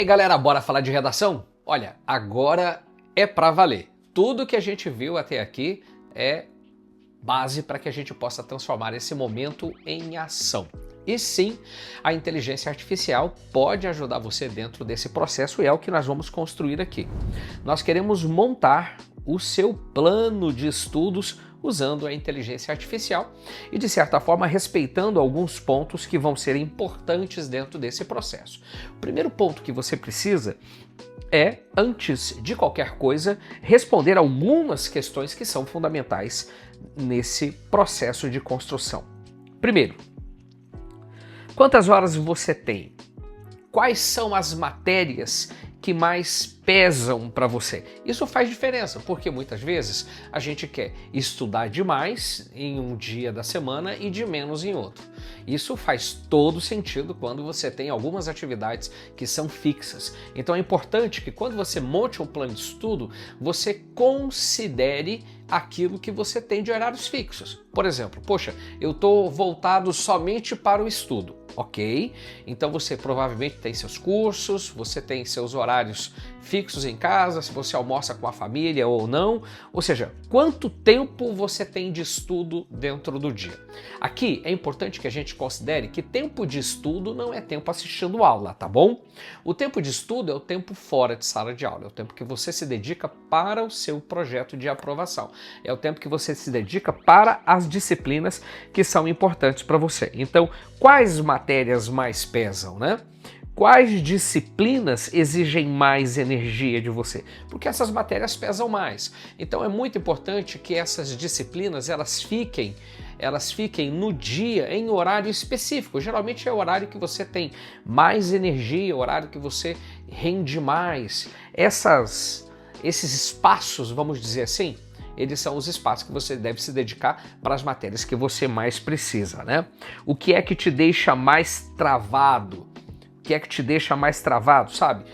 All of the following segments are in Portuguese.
aí, galera, bora falar de redação? Olha, agora é pra valer. Tudo que a gente viu até aqui é base para que a gente possa transformar esse momento em ação. E sim, a inteligência artificial pode ajudar você dentro desse processo e é o que nós vamos construir aqui. Nós queremos montar o seu plano de estudos usando a inteligência artificial e, de certa forma, respeitando alguns pontos que vão ser importantes dentro desse processo. O primeiro ponto que você precisa é, antes de qualquer coisa, responder algumas questões que são fundamentais nesse processo de construção. Primeiro, quantas horas você tem? Quais são as matérias que mais pesam para você? Isso faz diferença, porque muitas vezes a gente quer estudar demais em um dia da semana e de menos em outro. Isso faz todo sentido quando você tem algumas atividades que são fixas. Então é importante que quando você monte um plano de estudo, você considere aquilo que você tem de horários fixos. Por exemplo, poxa, eu estou voltado somente para o estudo. Ok, então você provavelmente tem seus cursos, você tem seus horários fixos em casa, se você almoça com a família ou não, ou seja, quanto tempo você tem de estudo dentro do dia. Aqui é importante que a gente considere que tempo de estudo não é tempo assistindo aula, tá bom? O tempo de estudo é o tempo fora de sala de aula, é o tempo que você se dedica para o seu projeto de aprovação, é o tempo que você se dedica para as disciplinas que são importantes para você. Então, quais matérias mais pesam, né? Quais disciplinas exigem mais energia de você? Porque essas matérias pesam mais. Então é muito importante que essas disciplinas elas fiquem no dia em horário específico. Geralmente é o horário que você tem mais energia, o horário que você rende mais. Esses espaços, vamos dizer assim, eles são os espaços que você deve se dedicar para as matérias que você mais precisa, né? O que é que te deixa mais travado? O que é que te deixa mais travado, sabe?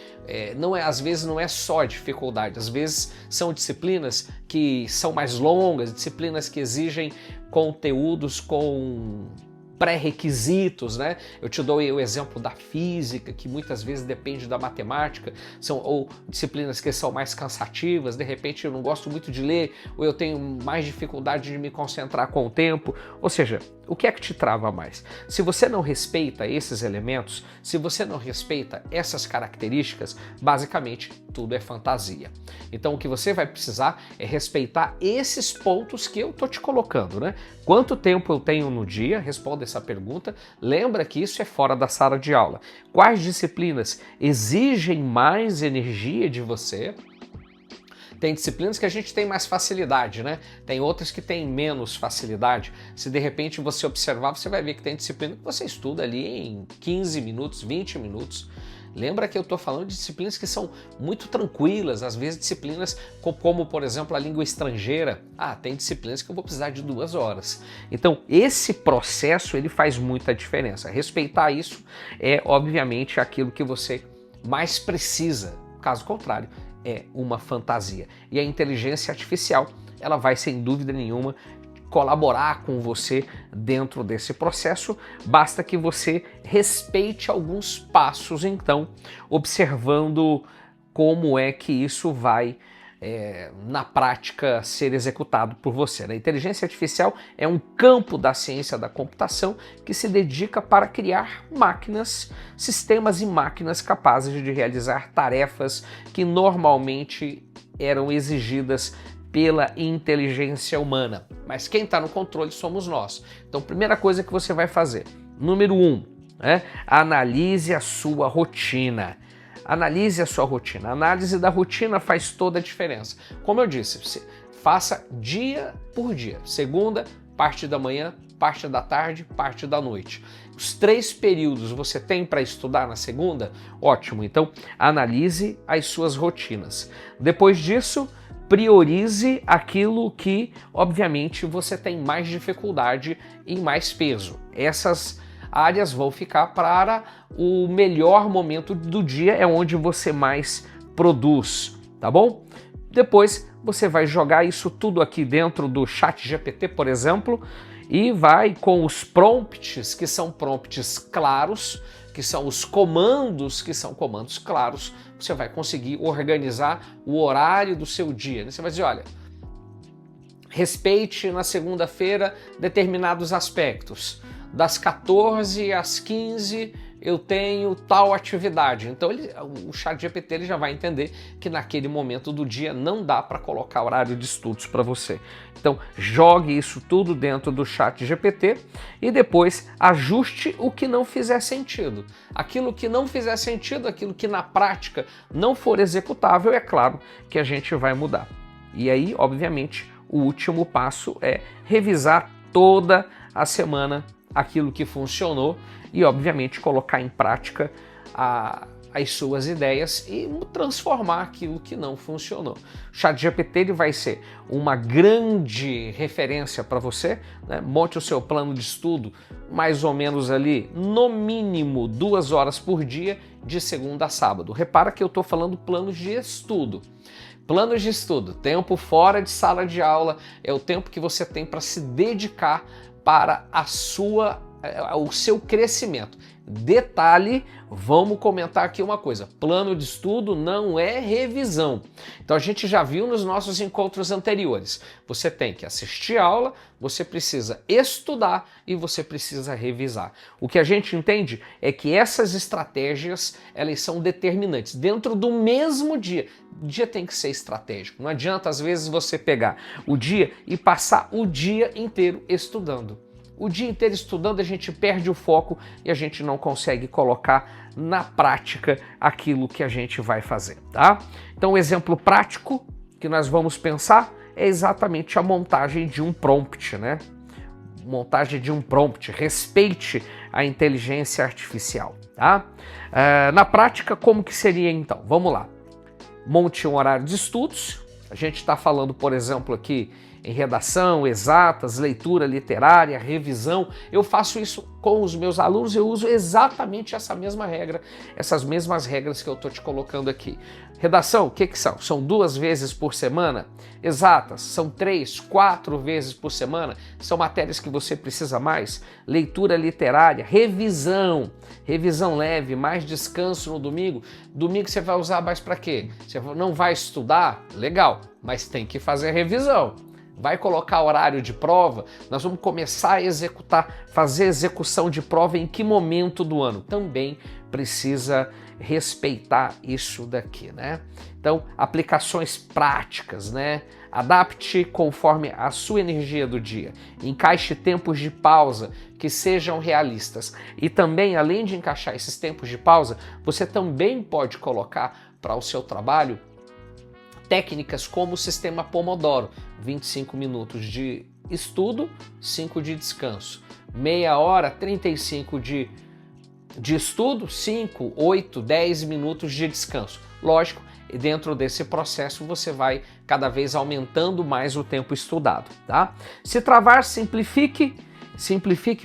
Às vezes não é só dificuldade, às vezes são disciplinas que são mais longas, disciplinas que exigem conteúdos com pré-requisitos, né? Eu te dou o exemplo da física, que muitas vezes depende da matemática, ou disciplinas que são mais cansativas, de repente eu não gosto muito de ler, ou eu tenho mais dificuldade de me concentrar com o tempo, ou seja, o que é que te trava mais? Se você não respeita esses elementos, se você não respeita essas características, basicamente tudo é fantasia. Então o que você vai precisar é respeitar esses pontos que eu tô te colocando, né? Quanto tempo eu tenho no dia? Responda essa pergunta. Lembra que isso é fora da sala de aula. Quais disciplinas exigem mais energia de você? Tem disciplinas que a gente tem mais facilidade, né? Tem outras que têm menos facilidade. Se de repente você observar, você vai ver que tem disciplina que você estuda ali em 15 minutos, 20 minutos. Lembra que eu estou falando de disciplinas que são muito tranquilas, às vezes disciplinas como, por exemplo, a língua estrangeira. Tem disciplinas que eu vou precisar de 2 horas. Então, esse processo ele faz muita diferença. Respeitar isso é, obviamente, aquilo que você mais precisa. Caso contrário, é uma fantasia. E a inteligência artificial, ela vai, sem dúvida nenhuma, colaborar com você dentro desse processo, basta que você respeite alguns passos, então, observando como é que isso vai, na prática, ser executado por você. A inteligência artificial é um campo da ciência da computação que se dedica para criar máquinas, sistemas e máquinas capazes de realizar tarefas que normalmente eram exigidas pela inteligência humana. Mas quem está no controle somos nós. Então, primeira coisa que você vai fazer, número 1, analise a sua rotina. Analise a sua rotina. A análise da rotina faz toda a diferença. Como eu disse, faça dia por dia. Segunda, parte da manhã, parte da tarde, parte da noite. Os 3 períodos você tem para estudar na segunda? Ótimo. Então, analise as suas rotinas. Depois disso, priorize aquilo que, obviamente, você tem mais dificuldade e mais peso. Essas áreas vão ficar para o melhor momento do dia, é onde você mais produz, tá bom? Depois você vai jogar isso tudo aqui dentro do ChatGPT, por exemplo, e vai com os prompts, que são prompts claros, que são os comandos, que são comandos claros, você vai conseguir organizar o horário do seu dia. Você vai dizer, olha, respeite na segunda-feira determinados aspectos. Das 14 às 15 eu tenho tal atividade. Então o ChatGPT ele já vai entender que naquele momento do dia não dá para colocar horário de estudos para você. Então jogue isso tudo dentro do ChatGPT e depois ajuste o que não fizer sentido. Aquilo que não fizer sentido, aquilo que na prática não for executável, é claro que a gente vai mudar. E aí, obviamente, o último passo é revisar toda a semana aquilo que funcionou e, obviamente, colocar em prática as suas ideias e transformar aquilo que não funcionou. O ChatGPT ele vai ser uma grande referência para você, né? Monte o seu plano de estudo mais ou menos ali, no mínimo 2 horas por dia, de segunda a sábado. Repara que eu estou falando planos de estudo. Planos de estudo, tempo fora de sala de aula, é o tempo que você tem para se dedicar para o seu crescimento. Detalhe, vamos comentar aqui uma coisa, plano de estudo não é revisão. Então a gente já viu nos nossos encontros anteriores, você tem que assistir aula, você precisa estudar e você precisa revisar. O que a gente entende é que essas estratégias, elas são determinantes. Dentro do mesmo dia, o dia tem que ser estratégico. Não adianta às vezes você pegar o dia e passar o dia inteiro estudando. O dia inteiro estudando, a gente perde o foco e a gente não consegue colocar na prática aquilo que a gente vai fazer, tá? Então, o exemplo prático que nós vamos pensar é exatamente a montagem de um prompt, né? Montagem de um prompt, respeite a inteligência artificial, tá? Na prática, como que seria então? Vamos lá. Monte um horário de estudos. A gente está falando, por exemplo, aqui em redação, exatas, leitura literária, revisão. Eu faço isso com os meus alunos, eu uso exatamente essa mesma regra, essas mesmas regras que eu estou te colocando aqui. Redação, o que que são? São 2 vezes por semana? Exatas, são 3, 4 vezes por semana? São matérias que você precisa mais? Leitura literária, revisão leve, mais descanso no domingo. Domingo você vai usar mais para quê? Você não vai estudar? Legal, mas tem que fazer revisão. Vai colocar horário de prova, nós vamos começar a executar, fazer execução de prova em que momento do ano? Também precisa respeitar isso daqui, né? Então, aplicações práticas, né? Adapte conforme a sua energia do dia. Encaixe tempos de pausa que sejam realistas. E também, além de encaixar esses tempos de pausa, você também pode colocar para o seu trabalho técnicas como o sistema Pomodoro, 25 minutos de estudo, 5 de descanso. Meia hora, 35 de estudo, 5, 8, 10 minutos de descanso. Lógico, dentro desse processo você vai cada vez aumentando mais o tempo estudado, tá? Se travar, simplifique,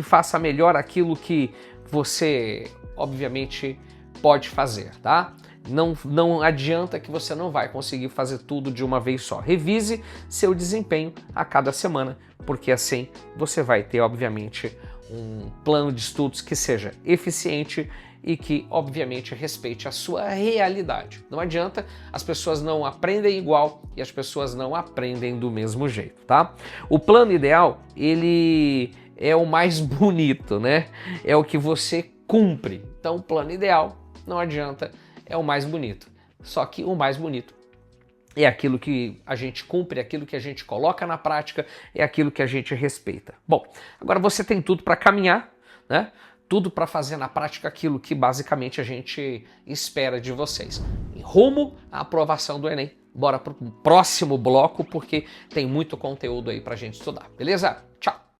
faça melhor aquilo que você, obviamente, pode fazer, tá? Não adianta que você não vai conseguir fazer tudo de uma vez só. Revise seu desempenho a cada semana, porque assim você vai ter, obviamente, um plano de estudos que seja eficiente e que, obviamente, respeite a sua realidade. Não adianta, as pessoas não aprendem igual e as pessoas não aprendem do mesmo jeito, tá? O plano ideal, ele é o mais bonito, né? É o que você cumpre. Então, o plano ideal, não adianta, é o mais bonito. Só que o mais bonito é aquilo que a gente cumpre, é aquilo que a gente coloca na prática, é aquilo que a gente respeita. Bom, agora você tem tudo para caminhar, né? Tudo para fazer na prática aquilo que basicamente a gente espera de vocês. Rumo à aprovação do Enem. Bora para o próximo bloco, porque tem muito conteúdo aí para a gente estudar. Beleza? Tchau!